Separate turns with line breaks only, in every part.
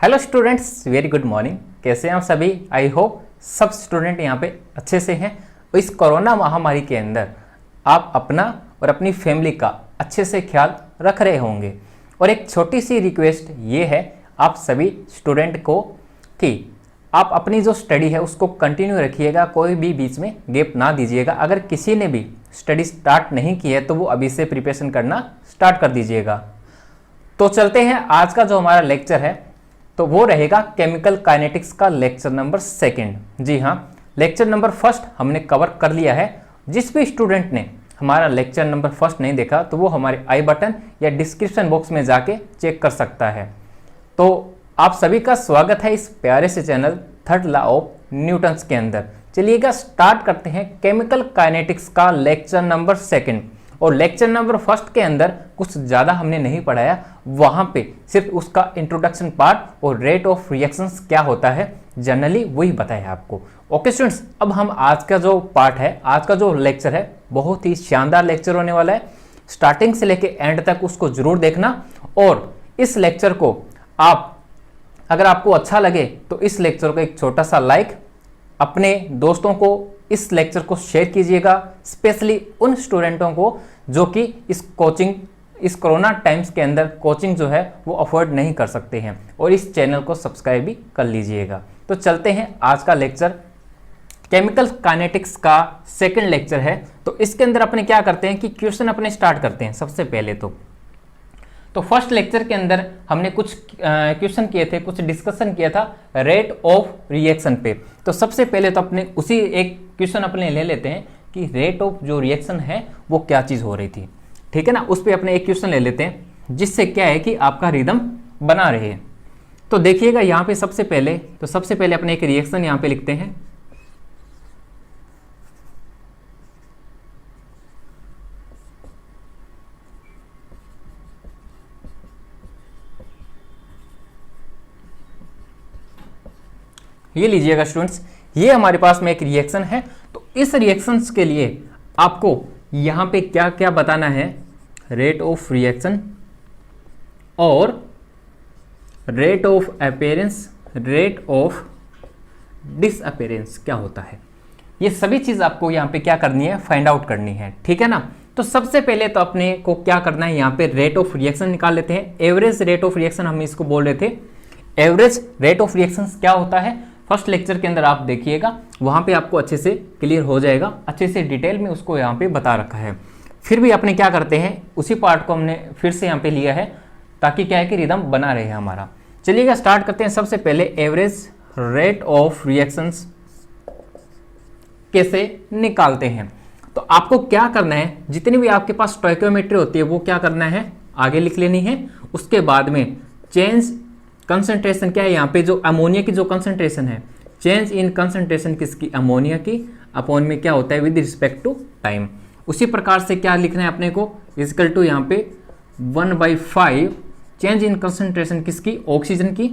Hello students, very good morning. कैसे हैं आप सभी? आई होप सब स्टूडेंट यहाँ पे अच्छे से हैं। इस कोरोना महामारी के अंदर आप अपना और अपनी फैमिली का अच्छे से ख्याल रख रहे होंगे। और एक छोटी सी रिक्वेस्ट ये है आप सभी स्टूडेंट को कि आप अपनी जो स्टडी है उसको कंटिन्यू रखिएगा, कोई भी बीच में गैप ना दीजिएगा। अगर किसी ने भी स्टडी स्टार्ट नहीं की है तो वो अभी से प्रिपरेशन करना स्टार्ट कर दीजिएगा। तो चलते हैं, आज का जो हमारा लेक्चर है तो वो रहेगा केमिकल काइनेटिक्स का लेक्चर नंबर 2। जी हाँ, लेक्चर नंबर 1 हमने कवर कर लिया है। जिस भी स्टूडेंट ने हमारा लेक्चर नंबर 1 नहीं देखा तो वो हमारे आई बटन या डिस्क्रिप्शन बॉक्स में जाके चेक कर सकता है। तो आप सभी का स्वागत है इस प्यारे से channel third law of Newton's के अंदर। चलिएगा स्टार्ट करते हैं केमिकल काइनेटिक्स का लेक्चर नंबर 2। और लेक्चर नंबर 1 के अंदर कुछ ज़्यादा हमने नहीं पढ़ाया, वहाँ पे सिर्फ उसका इंट्रोडक्शन पार्ट और रेट ऑफ रिएक्शंस क्या होता है जनरली वही बताया आपको। ओके स्टूडेंट्स, अब हम आज का जो पार्ट है, आज का जो लेक्चर है बहुत ही शानदार लेक्चर होने वाला है। स्टार्टिंग से लेके एंड तक उसको जरूर देखना। और इस लेक्चर को आप अगर आपको अच्छा लगे तो इस लेक्चर को एक छोटा सा लाइक, अपने दोस्तों को इस लेक्चर को शेयर कीजिएगा, स्पेशली उन स्टूडेंटों को जो कि इस कोरोना टाइम्स के अंदर कोचिंग जो है वो अफोर्ड नहीं कर सकते हैं। और इस चैनल को सब्सक्राइब भी कर लीजिएगा। तो चलते हैं, आज का लेक्चर केमिकल काइनेटिक्स का 2nd लेक्चर है। तो इसके अंदर अपने क्या करते हैं कि क्वेश्चन अपने स्टार्ट करते हैं। सबसे पहले तो फर्स्ट लेक्चर के अंदर हमने कुछ क्वेश्चन किए थे, कुछ डिस्कशन किया था रेट ऑफ रिएक्शन पे। तो सबसे पहले तो अपने उसी एक क्वेश्चन अपने ले लेते हैं कि रेट ऑफ जो रिएक्शन है वो क्या चीज़ हो रही थी। ठीक है ना, उस पर अपने एक क्वेश्चन ले लेते हैं जिससे क्या है कि आपका रिदम बना रहे। तो देखिएगा यहाँ पे सबसे पहले अपने एक रिएक्शन यहाँ पे लिखते हैं। ये लीजिएगा स्टूडेंट्स, ये हमारे पास में एक रिएक्शन है। तो इस रिएक्शंस के लिए आपको यहाँ पे क्या क्या बताना है, रेट ऑफ रिएक्शन और rate of appearance, rate of disappearance क्या होता है, ये सभी चीज़ आपको यहाँ पे क्या करनी है, फाइंड आउट करनी है। ठीक है ना। तो सबसे पहले तो अपने को क्या करना है, यहाँ पे रेट ऑफ रिएक्शन निकाल लेते हैं। एवरेज रेट ऑफ रिएक्शन हम इसको बोल रहे थे। एवरेज रेट ऑफ रिएक्शन क्या होता है फर्स्ट लेक्चर के अंदर आप देखिएगा, वहाँ पे आपको अच्छे से क्लियर हो जाएगा, अच्छे से डिटेल में उसको यहाँ पे बता रखा है। फिर भी अपने क्या करते हैं, उसी पार्ट को हमने फिर से यहाँ पे लिया है ताकि क्या है कि रिदम बना रहे हमारा। चलिएगा स्टार्ट करते हैं। सबसे पहले एवरेज रेट ऑफ रिएक्शंस कैसे निकालते हैं। तो आपको क्या करना है, जितनी भी आपके पास स्टोइकियोमेट्री होती है वो क्या करना है, आगे लिख लेनी है। उसके बाद में चेंज कंसंट्रेशन क्या है, यहाँ पे जो अमोनिया की जो कंसंट्रेशन है, चेंज इन कंसंट्रेशन किसकी, अमोनिया की, अपॉन में क्या होता है विद रिस्पेक्ट टू टाइम। उसी प्रकार से क्या लिखना है अपने को, इक्वल टू यहाँ पे 1/5 चेंज इन कंसंट्रेशन किसकी, ऑक्सीजन की,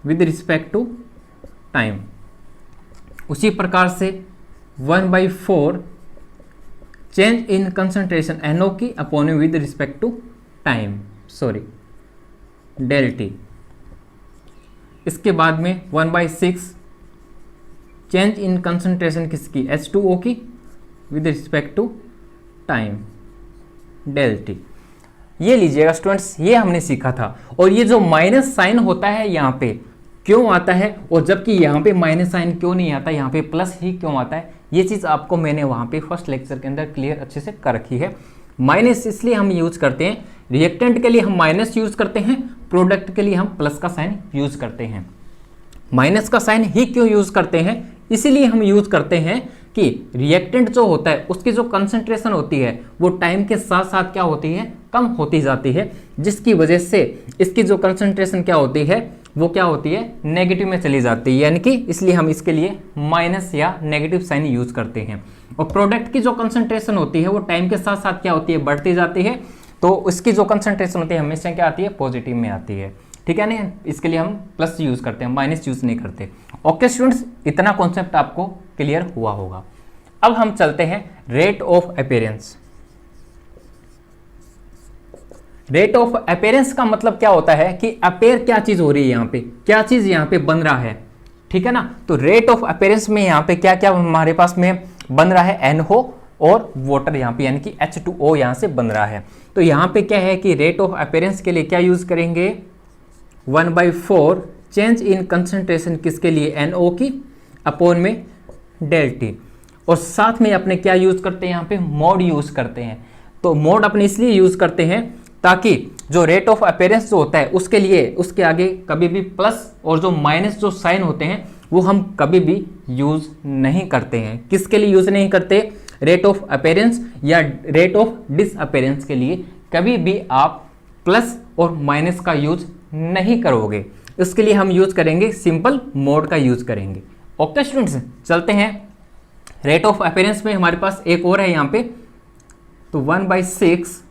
विद रिस्पेक्ट टू टाइम। उसी प्रकार से 1/4 चेंज इन कंसंट्रेशन NO की, अपॉन में with respect to time, del T. इसके बाद में 1/6 चेंज इन कंसंट्रेशन किसकी, H2O की, with respect to time, del T. ये लीजिएगा स्टूडेंट्स, ये हमने सीखा था। और ये जो माइनस साइन होता है यहाँ पे क्यों आता है, और जबकि यहाँ पे माइनस साइन क्यों नहीं आता, यहाँ पे प्लस ही क्यों आता है, ये चीज़ आपको मैंने वहाँ पे फर्स्ट लेक्चर के अंदर क्लियर अच्छे से कर रखी है। माइनस इसलिए हम यूज करते हैं, रिएक्टेंट के लिए हम माइनस यूज करते हैं, प्रोडक्ट के लिए हम प्लस का साइन यूज करते हैं। माइनस का साइन ही क्यों यूज करते हैं, इसीलिए हम यूज करते हैं कि रिएक्टेंट जो होता है उसकी जो कंसंट्रेशन होती है वो टाइम के साथ साथ क्या होती है, कम होती जाती है, जिसकी वजह से इसकी जो कंसंट्रेशन क्या होती है वो क्या होती है, नेगेटिव में चली जाती है। यानी कि इसलिए हम इसके लिए माइनस या नेगेटिव साइन यूज करते हैं। और प्रोडक्ट की जो कंसंट्रेशन होती है वो टाइम के साथ साथ क्या होती है, बढ़ती जाती है। तो उसकी जो कंसंट्रेशन होती है हमेशा क्या आती है, पॉजिटिव में आती है। ठीक है ना, इसके लिए हम प्लस यूज करते हैं, माइनस यूज नहीं करते। ओके स्टूडेंट्स, इतना कॉन्सेप्ट आपको क्लियर हुआ होगा। अब हम चलते हैं rate of appearance. Rate of appearance का मतलब क्या होता है कि अपेयर क्या चीज हो रही है, यहाँ पे क्या चीज यहाँ पे बन रहा है, ठीक है ना। तो रेट ऑफ अपेयरेंस में यहाँ पे क्या क्या हमारे पास में बन रहा है, NO और वाटर यहाँ पे यानी कि H2O यहाँ से बन रहा है। तो यहाँ पे क्या है कि रेट ऑफ अपेयरेंस के लिए क्या यूज करेंगे, 1/4 चेंज इन कंसंट्रेशन किसके लिए, NO की अपॉन में ΔT, और साथ में अपने क्या यूज करते हैं यहाँ पे, मोड यूज करते हैं। तो मोड अपने इसलिए यूज करते हैं ताकि जो रेट ऑफ अपेयरेंस जो होता है उसके लिए उसके आगे कभी भी प्लस और जो माइनस जो साइन होते हैं वो हम कभी भी यूज नहीं करते हैं। किसके लिए यूज नहीं करते, रेट ऑफ अपेयरेंस या रेट ऑफ डिसअपेयरेंस के लिए कभी भी आप प्लस और माइनस का यूज नहीं करोगे। इसके लिए हम यूज करेंगे सिंपल मोड का यूज करेंगे। ओके स्टूडेंट्स, चलते हैं रेट ऑफ अपेयरेंस में हमारे पास एक और है यहाँ पे, तो 1/6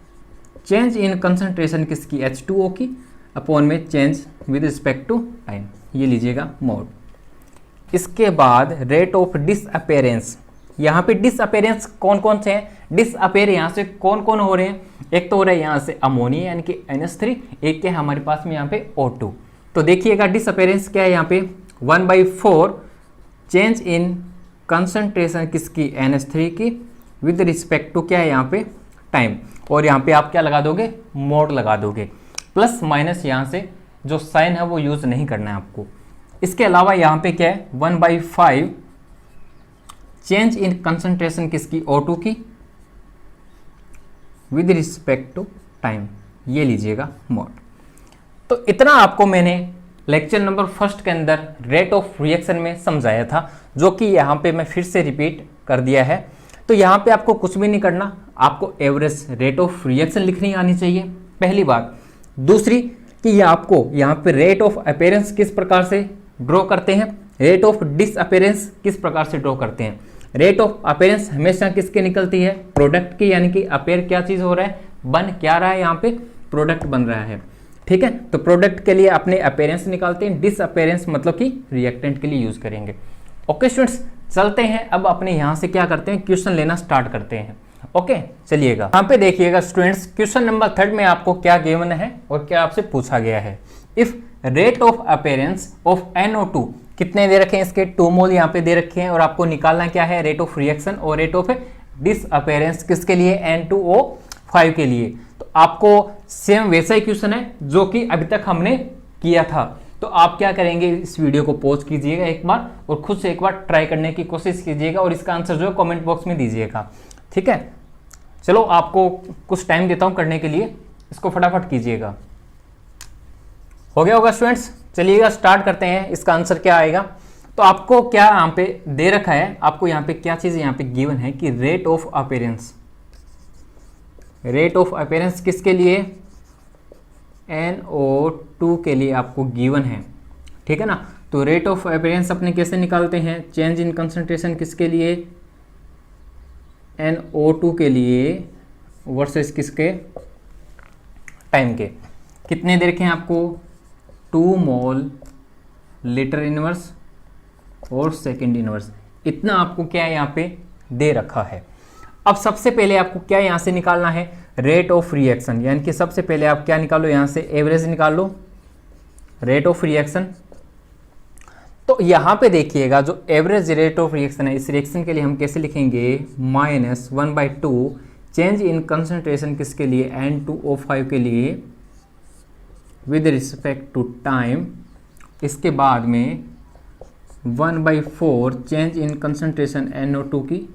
चेंज इन कंसंट्रेशन किसकी, H2O की अपॉन में change with respect to time, ये लीजिएगा मोड। इसके बाद रेट ऑफ डिसअपेयरेंस, यहाँ पे डिसअपेयरेंस कौन कौन से हैं, डिसअपेयर यहाँ से कौन कौन हो रहे हैं, एक तो हो रहा है यहाँ से अमोनिया यानी कि NH3, एक क्या है हमारे पास में यहाँ पे O2। तो देखिएगा डिसअपेयरेंस क्या है यहाँ पे, 1/4 चेंज इन कंसंट्रेशन किसकी, NH3 की विद रिस्पेक्ट टू क्या है यहाँ पे टाइम, और यहाँ पे आप क्या लगा दोगे, मोड लगा दोगे। प्लस माइनस यहाँ से जो साइन है वो यूज नहीं करना है आपको। इसके अलावा यहाँ पे क्या है, 1/5 चेंज इन कंसंट्रेशन किसकी, O2 की विद रिस्पेक्ट टू टाइम, ये लीजिएगा मोड। तो इतना आपको मैंने लेक्चर नंबर 1 के अंदर रेट ऑफ रिएक्शन में समझाया था, जो कि यहाँ पे मैं फिर से रिपीट कर दिया है। तो यहाँ पे आपको कुछ भी नहीं करना, आपको एवरेज रेट ऑफ रिएक्शन लिखनी आनी चाहिए, पहली बात। दूसरी कि ये आपको यहाँ पे रेट ऑफ अपेयरेंस किस प्रकार से ड्रॉ करते हैं, रेट ऑफ डिसअपेयरेंस किस प्रकार से ड्रॉ करते हैं। रेट ऑफ अपेयरेंस हमेशा किसके निकलती है, प्रोडक्ट की, यानी कि अपेयर क्या चीज हो रहा है, बन क्या रहा है, यहाँ पे प्रोडक्ट बन रहा है, ठीक है। तो प्रोडक्ट के लिए अपने अपेयरेंस निकालते हैं, डिसअपेयरेंस मतलब कि रिएक्टेंट के लिए यूज करेंगे। ओके स्टूडेंट्स, चलते हैं अब अपने यहाँ से क्या करते हैं, क्वेश्चन लेना स्टार्ट करते हैं। ओके चलिएगा, यहाँ पे देखिएगा स्टूडेंट्स, क्वेश्चन नंबर 3 में आपको क्या गिवन है और क्या आपसे पूछा गया है। If rate of appearance of NO2 कितने दे रखे हैं, इसके 2 मोल यहाँ पे दे रखे हैं, और आपको निकालना क्या है, रेट ऑफ रिएक्शन और रेट ऑफ डिसअपेयरेंस किसके लिए, N2O5 के लिए। तो आपको सेम वैसा ही क्वेश्चन है जो कि अभी तक हमने किया था। तो आप क्या करेंगे, इस वीडियो को पॉज कीजिएगा एक बार और खुद से एक बार ट्राई करने की कोशिश कीजिएगा, और इसका आंसर जो है कमेंट बॉक्स में दीजिएगा, ठीक है। चलो आपको कुछ टाइम देता हूं करने के लिए, इसको फटाफट कीजिएगा। हो गया होगा स्टूडेंट्स, चलिएगा स्टार्ट करते हैं। इसका आंसर क्या आएगा, तो आपको क्या यहाँ पे दे रखा है, आपको यहाँ पे क्या चीज यहाँ पे गिवन है कि rate of appearance, rate of appearance किसके लिए, NO2 के लिए आपको गिवन है, ठीक है ना। तो रेट ऑफ अपेयरेंस अपने कैसे निकालते हैं, चेंज इन कंसंट्रेशन किसके लिए, NO2 के लिए वर्सेस किसके, टाइम के। कितने दे रखे हैं आपको, 2 मोल लीटर इनवर्स और सेकंड इनवर्स, इतना आपको क्या है यहाँ पे दे रखा है। अब सबसे पहले आपको क्या यहाँ से निकालना है, रेट ऑफ रिएक्शन, यानी कि सबसे पहले आप क्या निकालो, यहाँ से एवरेज निकाल लो, रेट ऑफ रिएक्शन। तो यहाँ पे देखिएगा जो एवरेज रेट ऑफ रिएक्शन है, इस रिएक्शन के लिए हम कैसे लिखेंगे, -1/2 चेंज इन कंसंट्रेशन किसके लिए, N2O5 के लिए विद रिस्पेक्ट टू टाइम। इसके बाद में 1/4 चेंज इन कंसंट्रेशन NO2 की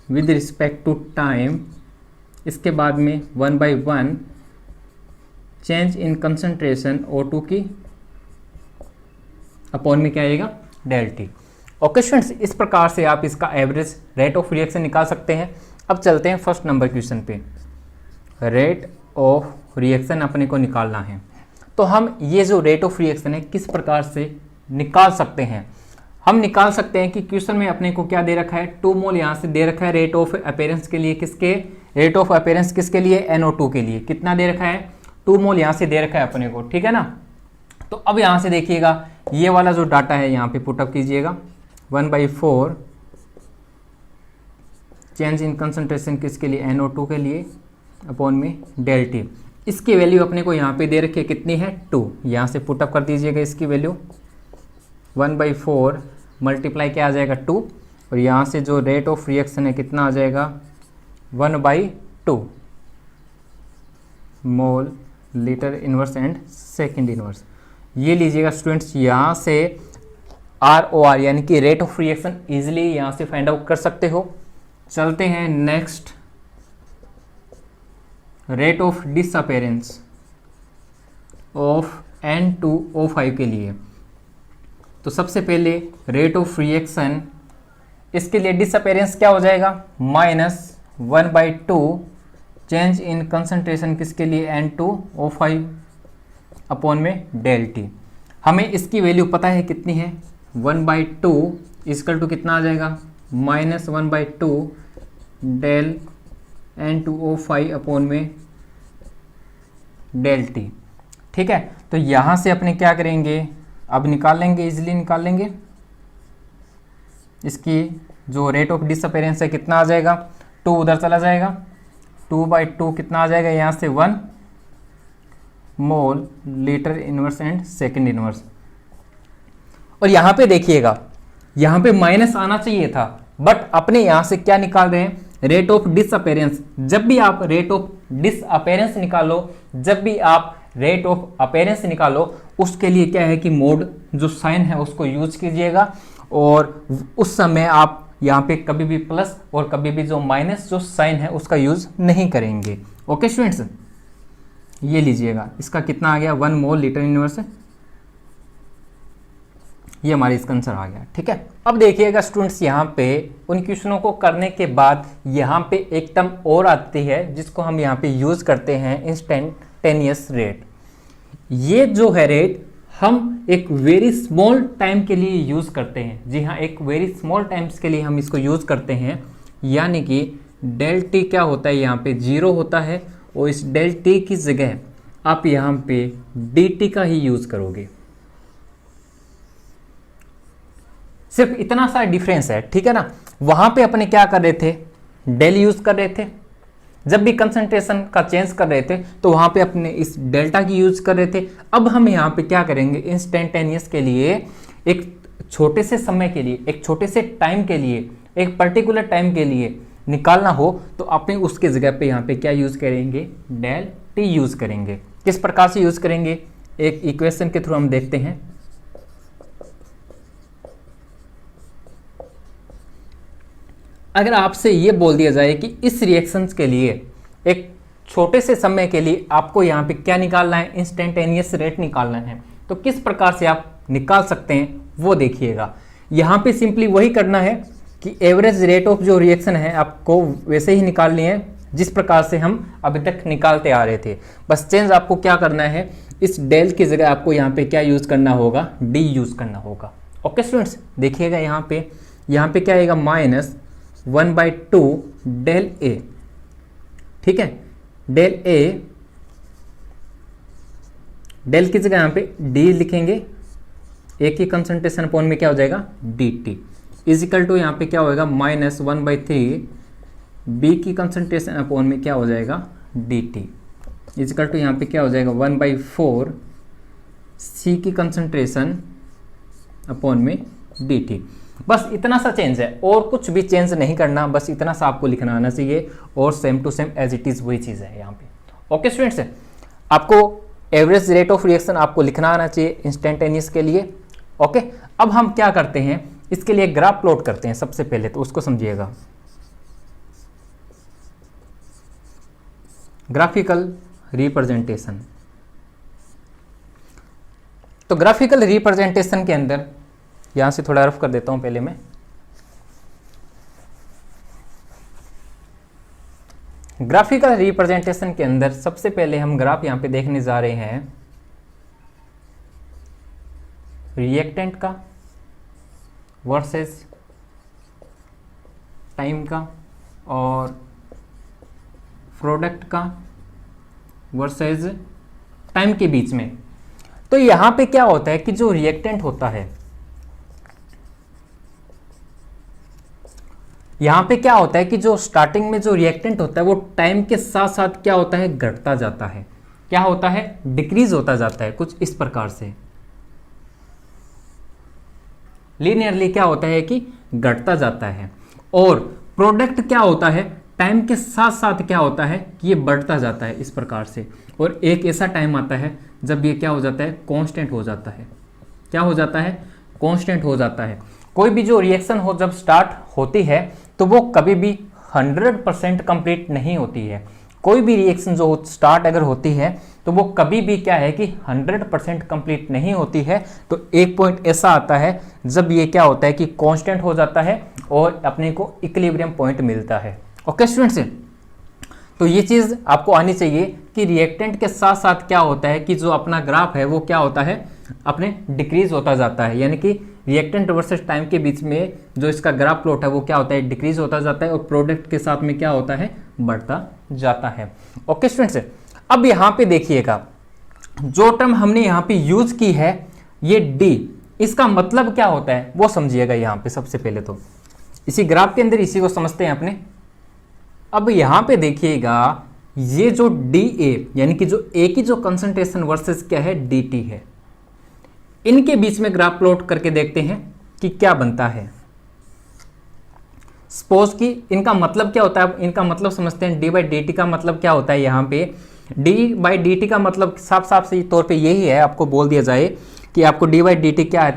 विद रिस्पेक्ट टू टाइम। इसके बाद में 1/1 चेंज इन कंसंट्रेशन O2 की अपॉन में क्या आएगा, ΔT। ओके स्टूडेंट्स, इस प्रकार से आप इसका एवरेज रेट ऑफ रिएक्शन निकाल सकते हैं। अब चलते हैं फर्स्ट नंबर क्वेश्चन पे, रेट ऑफ रिएक्शन अपने को निकालना है। तो हम ये जो रेट ऑफ रिएक्शन है किस प्रकार से निकाल सकते हैं, हम निकाल सकते हैं कि क्वेश्चन में अपने को क्या दे रखा है, 2 मोल यहाँ से दे रखा है रेट ऑफ अपेयरेंस के लिए, किसके, रेट ऑफ अपेयरेंस किसके लिए, NO2 के लिए। कितना दे रखा है, 2 मोल यहाँ से दे रखा है अपने को, ठीक है ना। तो अब यहाँ से देखिएगा ये वाला जो डाटा है यहाँ पे पुटअप कीजिएगा, 1/4 चेंज इन कंसंट्रेशन किसके लिए, NO2 के लिए अपॉन में डेल टी। इसकी वैल्यू अपने को यहाँ पे दे रखी है, कितनी है 2। यहाँ से पुटअप कर दीजिएगा इसकी वैल्यू 1/4 मल्टीप्लाई क्या आ जाएगा 2, और यहाँ से जो रेट ऑफ रिएक्शन है कितना आ जाएगा 1/2 mole litre inverse and second inverse. ये लीजिएगा स्टूडेंट्स, यहाँ से ROR यानी कि रेट ऑफ रिएक्शन इजीली यहाँ से फाइंड आउट कर सकते हो। चलते हैं next, rate of disappearance of N2O5 के लिए। तो सबसे पहले रेट ऑफ रिएक्शन, इसके लिए डिसअपेरेंस क्या हो जाएगा -1/2 चेंज इन कंसंट्रेशन किसके लिए N2O5 अपॉन में डेल टी। हमें इसकी वैल्यू पता है कितनी है 1/2 इक्वल टू कितना आ जाएगा -1/2 डेल N2O5 अपॉन में डेल टी। ठीक है, तो यहाँ से अपने क्या करेंगे, अब निकाल लेंगे, इजीली निकाल लेंगे। इसकी जो रेट ऑफ डिसअपेरेंस है कितना आ जाएगा 2 उधर चला जाएगा, 2/2 कितना आ जाएगा यहाँ से 1 mole litre inverse and second inverse. और यहाँ पे देखिएगा, यहाँ पे माइनस आना चाहिए था, बट अपने यहाँ से क्या निकाल रहे हैं रेट ऑफ डिसअपेरेंस। जब भी आप रेट ऑफ डिसअपेरेंस निकालो, जब भी आप रेट ऑफ अपेरेंस निकालो, उसके लिए क्या है कि मोड जो साइन है उसको यूज कीजिएगा, और उस समय आप यहाँ पे कभी भी प्लस और कभी भी जो माइनस जो साइन है उसका यूज नहीं करेंगे। ओके स्टूडेंट्स, ये लीजिएगा, इसका कितना आ गया 1 मोल लीटर इनवर्स, ये हमारी इसका आंसर आ गया। ठीक है, अब देखिएगा स्टूडेंट्स, यहाँ पे उन क्वेश्चनों को करने के बाद यहाँ पे एक टर्म और आती है जिसको हम यहाँ पे यूज करते हैं इंस्टेंटेनियस रेट। ये जो है रेट हम एक वेरी स्मॉल टाइम के लिए यूज करते हैं। जी हाँ, एक वेरी स्मॉल टाइम्स के लिए हम इसको यूज करते हैं, यानी कि डेल टी क्या होता है यहाँ पे 0 होता है, और इस डेल टी की जगह आप यहाँ पे डी टी का ही यूज करोगे। सिर्फ इतना सा डिफरेंस है, ठीक है ना। वहां पे अपने क्या कर रहे थे, डेल यूज कर रहे थे, जब भी कंसंट्रेशन का चेंज कर रहे थे तो वहां पे अपने इस डेल्टा की यूज कर रहे थे। अब हम यहाँ पे क्या करेंगे, इंस्टेंटेनियस के लिए एक छोटे से समय के लिए, एक छोटे से टाइम के लिए, एक पर्टिकुलर टाइम के लिए निकालना हो तो अपने उसके जगह पे यहाँ पे क्या यूज करेंगे, डेल टी यूज करेंगे। किस प्रकार से यूज करेंगे, एक इक्वेशन के थ्रू हम देखते हैं। अगर आपसे ये बोल दिया जाए कि इस रिएक्शंस के लिए एक छोटे से समय के लिए आपको यहाँ पे क्या निकालना है, इंस्टेंटेनियस रेट निकालना है, तो किस प्रकार से आप निकाल सकते हैं वो देखिएगा। यहाँ पे सिंपली वही करना है कि एवरेज रेट ऑफ जो रिएक्शन है आपको वैसे ही निकालनी है जिस प्रकार से हम अभी तक निकालते आ रहे थे। बस चेंज आपको क्या करना है, इस डेल की जगह आपको यहाँ पे क्या यूज करना होगा, डी यूज करना होगा। ओके स्टूडेंट्स, देखिएगा यहाँ पे क्या आएगा -1/2 डेल ए। ठीक है, डेल ए, डेल की जगह यहाँ पे डी लिखेंगे, ए की कंसंट्रेशन अपॉन में क्या हो जाएगा डी टी, इजिकल टू यहाँ पे क्या होएगा -1/3 बी की कंसंट्रेशन अपॉन में क्या हो जाएगा डी टी, इजिकल टू यहाँ पे क्या हो जाएगा 1/4 सी की कंसंट्रेशन अपॉन में डी टी। बस इतना सा चेंज है और कुछ भी चेंज नहीं करना, बस इतना सा आपको लिखना आना चाहिए और same to same as it is वही चीज़ है यहाँ पे। ओके स्टूडेंट्स, आपको एवरेज रेट ऑफ रिएक्शन आपको लिखना आना चाहिए इंस्टेंटेनियस के लिए। ओके, अब हम क्या करते हैं, इसके लिए ग्राफ प्लॉट करते हैं सबसे पहले, तो उसको समझिएगा। Graphical representation. तो ग्राफिकल रिप्रेजेंटेशन के अंदर यहां से थोड़ा रफ कर देता हूं पहले मैं। ग्राफिकल रिप्रेजेंटेशन के अंदर सबसे पहले हम ग्राफ यहां पे देखने जा रहे हैं रिएक्टेंट का वर्सेस टाइम का, और प्रोडक्ट का वर्सेस टाइम के बीच में। तो यहां पे क्या होता है कि जो रिएक्टेंट होता है, यहाँ पे क्या होता है कि जो स्टार्टिंग में जो रिएक्टेंट होता है वो टाइम के साथ साथ क्या होता है, घटता जाता है। क्या होता है, डिक्रीज होता जाता है, कुछ इस प्रकार से लीनियरली क्या होता है कि घटता जाता है। और प्रोडक्ट क्या होता है, टाइम के साथ साथ क्या होता है कि ये बढ़ता जाता है इस प्रकार से। और एक ऐसा टाइम आता है जब ये क्या हो जाता है, कांस्टेंट हो जाता है। क्या हो जाता है, कांस्टेंट हो जाता है। कोई भी जो रिएक्शन हो जब स्टार्ट होती है तो वो कभी भी 100% कंप्लीट नहीं होती है। कोई भी रिएक्शन जो स्टार्ट अगर होती है तो वो कभी भी क्या है कि 100% कंप्लीट नहीं होती है। तो एक पॉइंट ऐसा आता है जब ये क्या होता है कि कांस्टेंट हो जाता है और अपने को इक्विलिब्रियम पॉइंट मिलता है। ओके स्टूडेंट्स, तो ये चीज़ आपको आनी चाहिए कि रिएक्टेंट के साथ साथ क्या होता है कि जो अपना ग्राफ है वो क्या होता है, अपने डिक्रीज होता जाता है। यानी कि रिएक्टेंट वर्सेस टाइम के बीच में जो इसका ग्राफ प्लॉट है वो क्या होता है, डिक्रीज होता जाता है और प्रोडक्ट के साथ में क्या होता है, बढ़ता जाता है। ओके स्टूडेंट्स, अब यहाँ पे देखिएगा जो टर्म हमने यहाँ पे यूज की है ये डी, इसका मतलब क्या होता है वो समझिएगा। यहाँ पे सबसे पहले तो इसी ग्राफ के अंदर इसी को समझते हैं अपने। अब यहाँ पे देखिएगा ये जो डी ए यानी कि जो ए की जो कंसंट्रेशन वर्सेस क्या है डी टी है, इनके बीच में ग्राफ प्लॉट करके देखते हैं कि क्या बनता है। सपोज कि इनका मतलब क्या होता है, इनका मतलब समझते हैं। डी बाई डी टी का मतलब क्या होता है, यहाँ पे डी बाई डी टी का मतलब साफ साफ से तौर पे यही है, आपको बोल दिया जाए कि आपको डी बाई डी टी क्या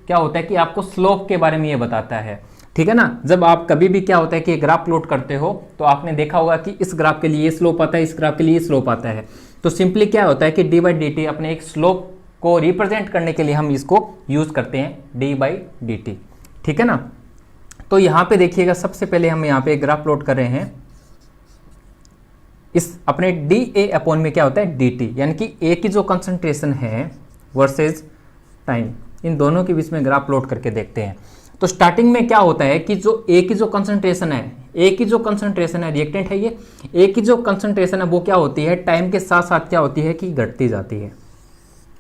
होता है कि आपको स्लोप के बारे में ये बताता है। ठीक है ना, जब आप कभी भी क्या होता है कि ग्राफ प्लॉट करते हो तो आपने देखा होगा कि इस ग्राफ के लिए ये स्लोप आता है, इस ग्राफ के लिए ये स्लोप आता है। तो सिंपली क्या होता है कि डी बाई डी टी अपने एक स्लोप को रिप्रेजेंट करने के लिए हम इसको यूज करते हैं डी बाई डी टी। ठीक है ना, तो यहाँ पे देखिएगा सबसे पहले हम यहाँ पे एक ग्राफ प्लॉट कर रहे हैं। इस अपने डी ए अपॉन में क्या होता है डी टी, यानी कि ए की जो कंसंट्रेशन है वर्सेस टाइम, इन दोनों के बीच में ग्राफ प्लॉट करके देखते हैं। तो स्टार्टिंग में क्या होता है कि जो ए की जो कंसंट्रेशन है, ए की जो कंसंट्रेशन है रिएक्टेंट है ये, ए की जो कंसंट्रेशन है वो क्या होती है टाइम के साथ साथ क्या होती है कि घटती जाती है,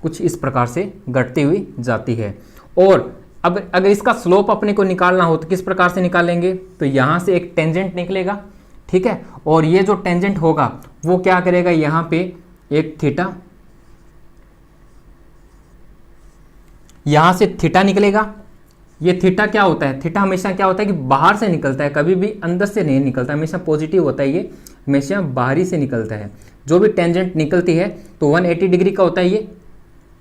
कुछ इस प्रकार से घटती हुई जाती है। और अब अगर इसका स्लोप अपने को निकालना हो तो किस प्रकार से निकालेंगे, तो यहाँ से एक टेंजेंट निकलेगा। ठीक है, और ये जो टेंजेंट होगा वो क्या करेगा, यहाँ पे एक थीटा, यहाँ से थीटा निकलेगा। ये थीटा क्या होता है, थीटा हमेशा क्या होता है कि बाहर से निकलता है, कभी भी अंदर से नहीं निकलता, हमेशा पॉजिटिव होता है, ये हमेशा बाहरी से निकलता है। जो भी टेंजेंट निकलती है तो 180 डिग्री का होता है ये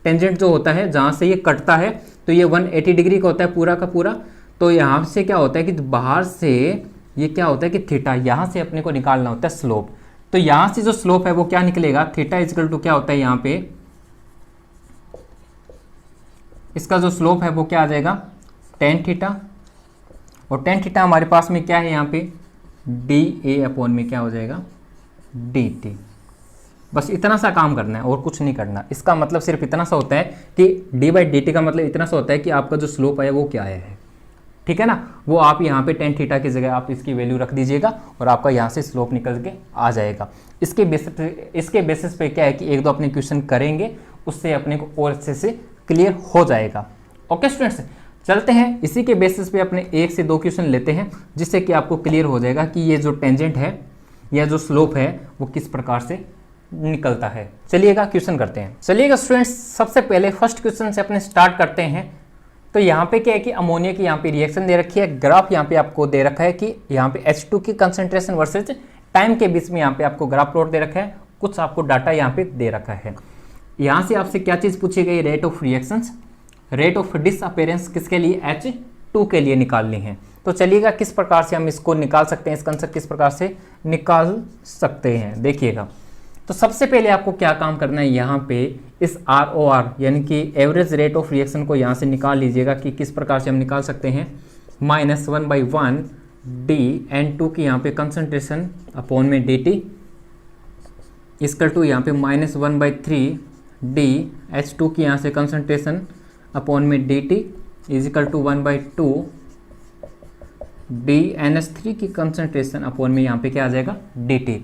टेंजेंट जो होता है, जहाँ से ये कटता है तो ये 180 डिग्री का होता है पूरा का पूरा। तो यहाँ से क्या होता है कि बाहर से ये क्या होता है कि थीटा, यहाँ से अपने को निकालना होता है स्लोप। तो यहाँ से जो स्लोप है वो क्या निकलेगा, थीटा इजकल टू क्या होता है, यहाँ पे इसका जो स्लोप है वो क्या आ जाएगा टेन थीटा, और टेन थीटा हमारे पास में क्या है यहाँ पे डी ए अपॉन में क्या हो जाएगा डी टी। बस इतना सा काम करना है और कुछ नहीं करना। इसका मतलब सिर्फ इतना सा होता है कि डी बाई डी टी का मतलब इतना सा होता है कि आपका जो स्लोप है वो क्या है। ठीक है ना, वो आप यहाँ पे टेन थीटा की जगह आप इसकी वैल्यू रख दीजिएगा और आपका यहाँ से स्लोप निकल के आ जाएगा। इसके बेसिस पे क्या है कि एक दो अपने क्वेश्चन करेंगे, उससे अपने को और अच्छे से क्लियर हो जाएगा। ओके स्टूडेंट्स, चलते हैं इसी के बेसिस पे अपने एक से दो क्वेश्चन लेते हैं, जिससे कि आपको क्लियर हो जाएगा कि ये जो टेंजेंट है या जो स्लोप है वो किस प्रकार से निकलता है। चलिएगा क्वेश्चन करते हैं। चलिएगा स्टूडेंट्स, सबसे पहले फर्स्ट क्वेश्चन से अपने स्टार्ट करते हैं। तो यहाँ पे क्या है कि अमोनिया की यहाँ पे रिएक्शन दे रखी है, ग्राफ यहाँ पे आपको दे रखा है कि यहाँ पे H2 की कंसंट्रेशन वर्सेज टाइम के बीच में यहाँ पे आपको ग्राफ प्लॉट दे रखा है, कुछ आपको डाटा यहाँ पे दे रखा है। यहाँ से आपसे क्या चीज़ पूछी गई, rate of reactions, rate of disappearance किसके लिए, H2 के लिए निकालनी है। तो चलिएगा किस प्रकार से हम इसको निकाल सकते हैं, इस कंसेप्ट किस प्रकार से निकाल सकते हैं देखिएगा। तो सबसे पहले आपको क्या काम करना है, यहाँ पे इस ROR यानी कि एवरेज रेट ऑफ रिएक्शन को यहाँ से निकाल लीजिएगा कि किस प्रकार से हम निकाल सकते हैं। -1/1 DN2 की यहाँ पे कंसंट्रेशन अपॉन में DT इसकल टू यहाँ पे -1/3 DH2 की यहाँ से कंसंट्रेशन अपॉन में DT इजिकल टू 1/2 DNS3 की कंसंट्रेशन अपॉन में यहाँ पे क्या आ जाएगा DT।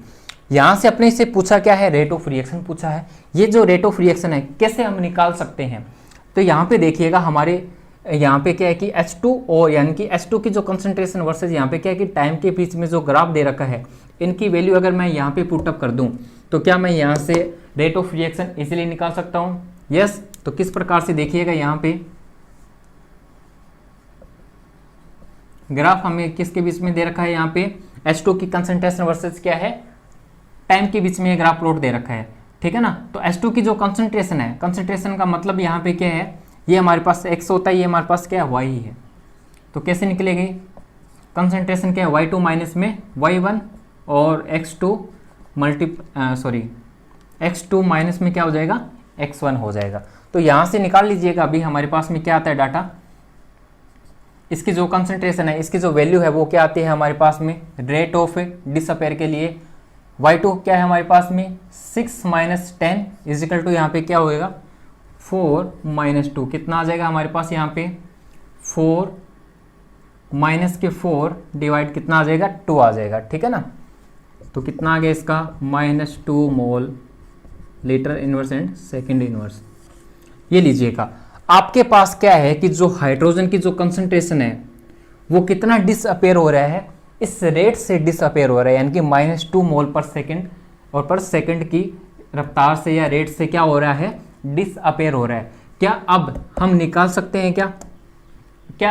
यहाँ से अपने से पूछा क्या है, रेट ऑफ रिएक्शन पूछा है। ये जो रेट ऑफ रिएक्शन है कैसे हम निकाल सकते हैं, तो यहाँ पे देखिएगा हमारे यहाँ पे क्या है कि H2O यानी कि H2 की जो कंसंट्रेशन वर्सेस यहाँ पे क्या है कि टाइम के बीच में जो ग्राफ दे रखा है, इनकी वैल्यू अगर मैं यहाँ पे पुटअप कर दूँ तो क्या मैं यहाँ से रेट ऑफ रिएक्शन इजीली निकाल सकता हूँ? यस। तो किस प्रकार से देखिएगा, यहाँ पे ग्राफ हमें किसके बीच में दे रखा है, यहाँ पे H2 की कंसंट्रेशन वर्सेस क्या है, टाइम के बीच में ये ग्राफ प्लॉट दे रखा है, ठीक है ना। तो H2 की जो कंसंट्रेशन है, कंसंट्रेशन का मतलब यहाँ पे क्या है, ये हमारे पास x होता है, ये हमारे पास क्या है y ही है। तो कैसे निकलेगी कंसंट्रेशन, क्या है y2 माइनस में y1 और x2 माइनस में क्या हो जाएगा, x1 हो जाएगा। तो यहाँ से निकाल लीजिएगा, अभी हमारे पास में क्या आता है डाटा, इसकी जो कंसंट्रेशन है, इसकी जो वैल्यू है वो क्या आती है हमारे पास में, रेट ऑफ डिसअपेयर के लिए y2 क्या है हमारे पास में 6 माइनस 10 इजिकल टू यहाँ पे क्या होएगा 4 माइनस 2, कितना आ जाएगा हमारे पास यहाँ पे 4 माइनस के 4 डिवाइड कितना आ जाएगा 2 आ जाएगा, ठीक है ना। तो कितना आ गया इसका -2 mole litre inverse and second inverse. ये लीजिएगा, आपके पास क्या है कि जो हाइड्रोजन की जो कंसंट्रेशन है वो कितना डिसअपेयर हो रहा है, इस रेट से डिसअपेयर हो रहा है, यानी कि -2 मोल पर सेकेंड और पर सेकेंड की रफ्तार से या रेट से क्या हो रहा है, डिसअपेयर हो रहा है। क्या अब हम निकाल सकते हैं, क्या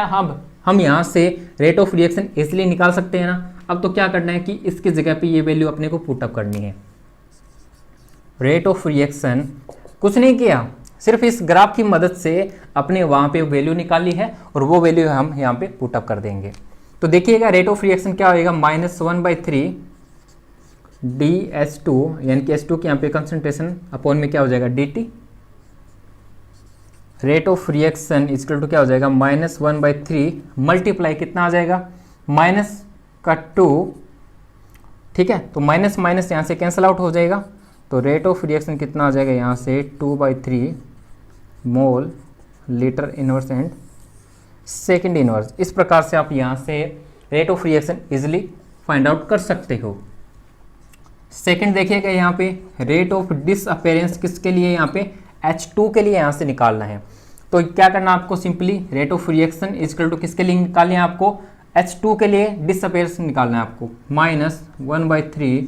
अब हम यहाँ से रेट ऑफ रिएक्शन इसलिए निकाल सकते हैं ना। अब तो क्या करना है कि इसकी जगह पे ये वैल्यू अपने को पुटअप करनी है। रेट ऑफ रिएक्शन कुछ नहीं किया, सिर्फ इस ग्राफ की मदद से अपने वहाँ पे वैल्यू निकाली है और वो वैल्यू हम यहाँ पे पुटअप कर देंगे। तो देखिएगा रेट ऑफ रिएक्शन क्या होएगा, -1/3 dH2 यानी कि H2 की यहाँ पे कंसंट्रेशन अपॉन में क्या हो जाएगा dt। Rate of reaction equal to क्या हो जाएगा -1/3 मल्टीप्लाई कितना आ जाएगा -2, ठीक है। तो माइनस माइनस यहाँ से कैंसिल आउट हो जाएगा, तो रेट ऑफ रिएक्शन कितना आ जाएगा यहाँ से 2/3 mole litre inverse and second inverse. इस प्रकार से आप यहाँ से rate of reaction easily find out कर सकते हो। सेकंड देखिएगा, यहाँ पे रेट ऑफ डिसअपेरेंस किसके लिए, यहाँ पे H2 के लिए यहाँ से निकालना है। तो क्या करना है आपको, simply rate of reaction equal to किसके लिए निकालना है आपको, H2 के लिए डिसअपेरेंस निकालना है आपको, -1/3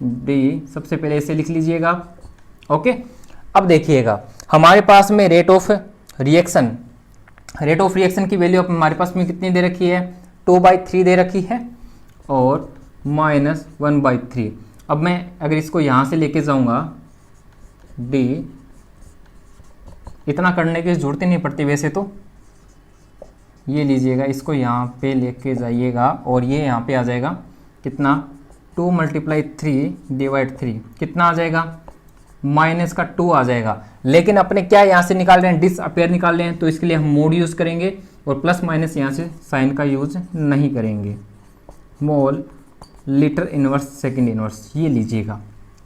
d, सबसे पहले इसे लिख लीजिएगा, ओके। अब देखिएगा हमारे पास में रेट ऑफ रिएक्शन की वैल्यू हमारे पास में कितनी दे रखी है, 2/3 दे रखी है और -1/3। अब मैं अगर इसको यहाँ से लेके जाऊँगा d, इतना करने की जरूरत ही नहीं पड़ती वैसे तो, ये लीजिएगा इसको यहाँ पे लेके जाइएगा और ये यहाँ पे आ जाएगा कितना 2 × 3/3 कितना आ जाएगा -2 आ जाएगा। लेकिन अपने क्या यहाँ से निकाल रहे हैं, डिसअपेयर निकाल रहे हैं, तो इसके लिए हम मोड यूज़ करेंगे और प्लस माइनस यहाँ से साइन का यूज नहीं करेंगे। Mole litre inverse second inverse, ये लीजिएगा,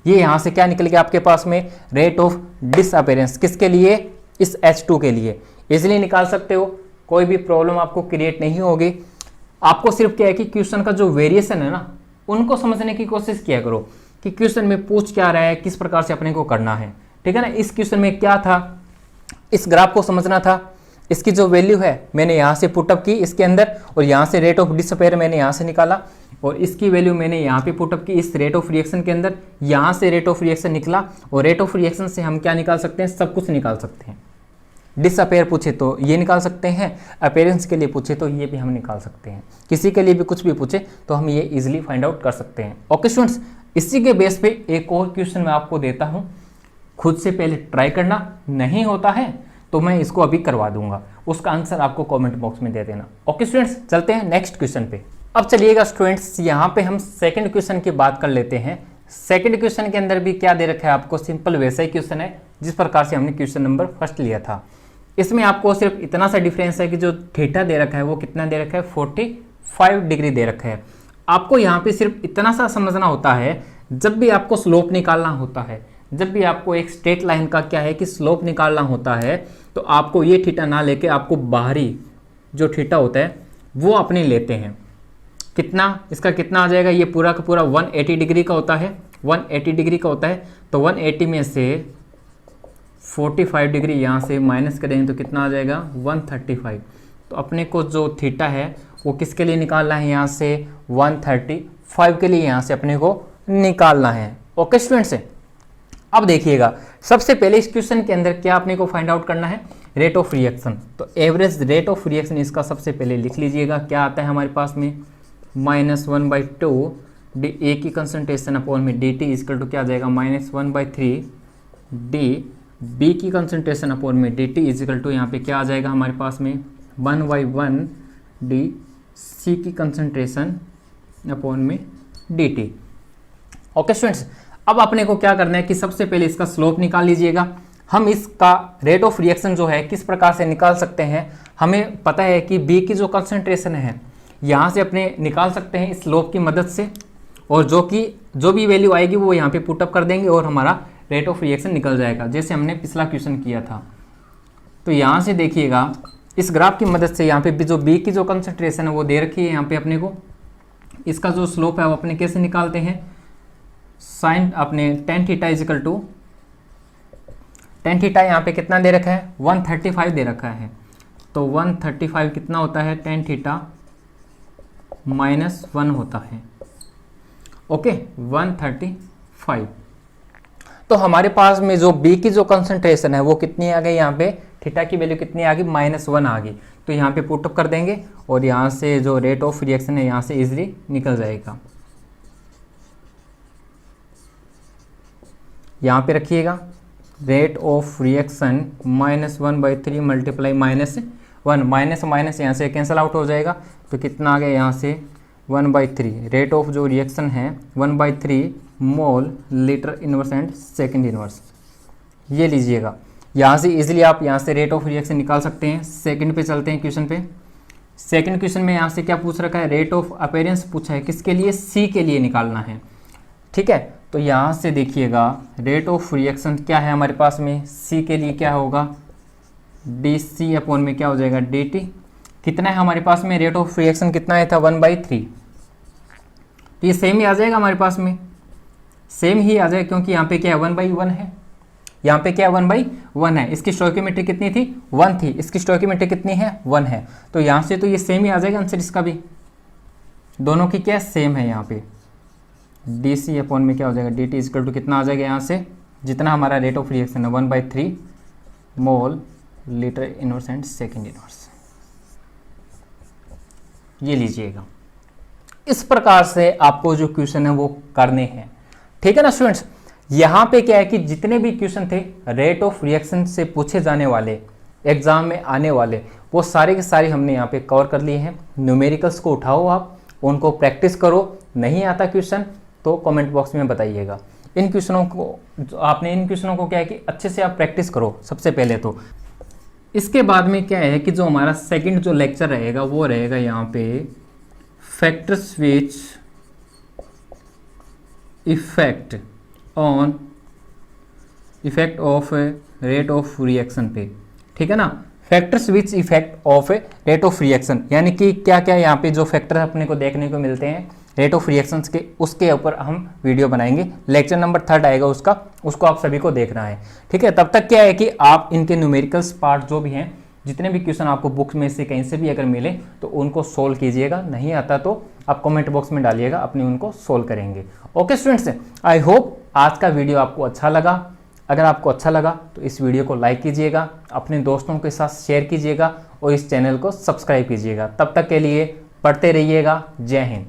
ये यहाँ से क्या निकल गया आपके पास में रेट ऑफ डिसअपेरेंस, किसके लिए, इस H2 के लिए। इसलिए निकाल सकते हो, कोई भी प्रॉब्लम आपको क्रिएट नहीं होगी। आपको सिर्फ क्या है कि क्वेश्चन का जो वेरिएशन है ना, उनको समझने की कोशिश किया करो कि क्वेश्चन में पूछ क्या रहा है, किस प्रकार से अपने को करना है, ठीक है ना। इस क्वेश्चन में क्या था, इस ग्राफ को समझना था, इसकी जो वैल्यू है मैंने यहाँ से पुटअप की इसके अंदर और यहाँ से रेट ऑफ डिसअपेयर मैंने यहाँ से निकाला और इसकी वैल्यू मैंने यहाँ पे पुटअप की इस रेट ऑफ रिएक्शन के अंदर, यहाँ से रेट ऑफ रिएक्शन निकला और रेट ऑफ रिएक्शन से हम क्या निकाल सकते हैं, सब कुछ निकाल सकते हैं। डिसअपेयर पूछे तो ये निकाल सकते हैं, अपेयरेंस के लिए पूछे तो ये भी हम निकाल सकते हैं, किसी के लिए भी कुछ भी पूछे तो हम ये इजीली फाइंड आउट कर सकते हैं। ओके स्टूडेंट्स, इसी के बेस पे एक और क्वेश्चन मैं आपको देता हूँ, खुद से पहले ट्राई करना, नहीं होता है तो मैं इसको अभी करवा दूंगा, उसका आंसर आपको कमेंट बॉक्स में दे देना। ओके स्टूडेंट्स, चलते हैं नेक्स्ट क्वेश्चन पे। अब चलिएगा स्टूडेंट्स, यहाँ पे हम सेकंड क्वेश्चन की बात कर लेते हैं। सेकंड क्वेश्चन के अंदर भी क्या दे रखा है आपको, सिंपल वैसा ही क्वेश्चन है जिस प्रकार से हमने क्वेश्चन नंबर फर्स्ट लिया था। इसमें आपको सिर्फ इतना सा डिफरेंस है कि जो थीटा दे रखा है वो कितना दे रखा है, 45 डिग्री दे रखा है। आपको यहाँ पे सिर्फ इतना सा समझना होता है, जब भी आपको स्लोप निकालना होता है, जब भी आपको एक स्ट्रेट लाइन का क्या है कि स्लोप निकालना होता है, तो आपको ये थीटा ना लेके आपको बाहरी जो थीटा होता है वो अपने लेते हैं। कितना, इसका कितना आ जाएगा, ये पूरा का पूरा 180 डिग्री का होता है, 180 डिग्री का होता है। तो 180 में से 45 डिग्री यहाँ से माइनस करेंगे तो कितना आ जाएगा 135। तो अपने को जो थीटा है वो किसके लिए निकालना है, यहाँ से 135 के लिए यहाँ से अपने को निकालना है। ओके स्टूडेंट्स, अब देखिएगा सबसे पहले इस क्वेश्चन के अंदर क्या अपने को फाइंड आउट करना है, रेट ऑफ रिएक्शन। तो एवरेज रेट ऑफ रिएक्शन इसका सबसे पहले लिख लीजिएगा, क्या आता है हमारे पास में -1/2 डी ए की कंसंट्रेशन अपॉन में डी टी इजकल टू क्या आ जाएगा -1/3 डी बी की कंसंट्रेशन अपॉन में डी टी इजकल टू यहाँ पे क्या आ जाएगा हमारे पास में 1/1 डी सी की कंसंट्रेशन अपॉन में डी टी। ओके स्टूडेंट्स, अब अपने को क्या करना है कि सबसे पहले इसका स्लोप निकाल लीजिएगा। हम इसका रेट ऑफ रिएक्शन जो है किस प्रकार से निकाल सकते हैं, हमें पता है कि बी की जो कंसंट्रेशन है यहाँ से अपने निकाल सकते हैं स्लोप की मदद से, और जो भी वैल्यू आएगी वो यहाँ पे पुटअप कर देंगे और हमारा रेट ऑफ रिएक्शन निकल जाएगा, जैसे हमने पिछला क्वेश्चन किया था। तो यहाँ से देखिएगा इस ग्राफ की मदद से यहाँ पे जो बी की जो कंसंट्रेशन है वो दे रखी है यहाँ पे अपने को, इसका जो स्लोप है वो अपने कैसे निकालते हैं, साइन अपने tan theta equal to tan theta यहाँ पे कितना दे रखा है 135 दे रखा है। तो 135 कितना होता है tan थीटा -1 होता है। ओके 135। तो हमारे पास में जो बी की जो कंसंट्रेशन है वो कितनी आ गई, यहाँ पे थीटा की वैल्यू कितनी आ गई -1 आ गई। तो यहाँ पे पुटअप कर देंगे और यहाँ से जो रेट ऑफ रिएक्शन है यहाँ से इजीली निकल जाएगा। यहाँ पे रखिएगा rate of reaction -1/3 multiply -1 minus minus यहाँ से कैंसिल आउट हो जाएगा। तो कितना आ गया यहाँ से 1/3 रेट ऑफ जो रिएक्शन है 1/3 mole litre inverse and second inverse, ये लीजिएगा। यहाँ से इजीली आप यहाँ से रेट ऑफ रिएक्शन निकाल सकते हैं। सेकंड पे चलते हैं क्वेश्चन पे। सेकंड क्वेश्चन में यहाँ से क्या पूछ रखा है, रेट ऑफ अपीयरेंस पूछा है, किसके लिए, सी के लिए निकालना है। ठीक है, तो यहाँ से देखिएगा रेट ऑफ रिएक्शन क्या है हमारे पास में, सी के लिए क्या होगा डी सी अपॉन में क्या हो जाएगा डी टी। कितना है हमारे पास में रेट ऑफ रिएक्शन कितना आया था 1/3। तो ये सेम ही आ जाएगा हमारे पास में, सेम ही आ जाएगा क्योंकि यहाँ पे क्या है 1/1 है, यहाँ पे क्या 1/1 है। इसकी स्टोइकियोमेट्री कितनी थी 1 थी, इसकी स्टोइकियोमेट्री कितनी है 1 है। तो यहाँ से तो ये सेम ही आ जाएगा आंसर इसका भी, दोनों की क्या सेम है। यहाँ पे डी सी अपॉन में क्या हो जाएगा डी टी इजकल टू कितना आ जाएगा यहाँ से, जितना हमारा रेट ऑफ रिएक्शन है 1/3 mole litre inverse and second inverse, ये लीजिएगा। इस प्रकार से आपको जो क्वेश्चन है वो करने हैं, ठीक है ना स्टूडेंट्स। यहाँ पे क्या है कि जितने भी क्वेश्चन थे रेट ऑफ रिएक्शन से पूछे जाने वाले एग्जाम में आने वाले, वो सारे के सारे हमने यहाँ पे कवर कर लिए हैं। न्यूमेरिकल्स को उठाओ, आप उनको प्रैक्टिस करो। नहीं आता क्वेश्चन तो कमेंट बॉक्स में बताइएगा। इन क्वेश्चनों को क्या है कि अच्छे से आप प्रैक्टिस करो सबसे पहले तो। इसके बाद में क्या है कि जो हमारा सेकंड जो लेक्चर रहेगा वो रहेगा यहाँ पे factors which effect of rate of reaction पे, ठीक है ना। Factors which effect of rate of reaction, यानी कि क्या क्या यहाँ पे जो फैक्टर अपने को देखने को मिलते हैं रेट ऑफ रिएक्शंस के, उसके ऊपर हम वीडियो बनाएंगे। लेक्चर नंबर 3 आएगा उसका, उसको आप सभी को देखना है, ठीक है। तब तक क्या है कि आप इनके न्यूमेरिकल्स पार्ट जो भी हैं, जितने भी क्वेश्चन आपको बुक्स में से कहीं से भी अगर मिले तो उनको सोल्व कीजिएगा। नहीं आता तो आप कमेंट बॉक्स में डालिएगा, अपने उनको सोल्व करेंगे। ओके स्टूडेंट्स, आई होप आज का वीडियो आपको अच्छा लगा। अगर आपको अच्छा लगा तो इस वीडियो को लाइक कीजिएगा, अपने दोस्तों के साथ शेयर कीजिएगा और इस चैनल को सब्सक्राइब कीजिएगा। तब तक के लिए पढ़ते रहिएगा। जय हिंद।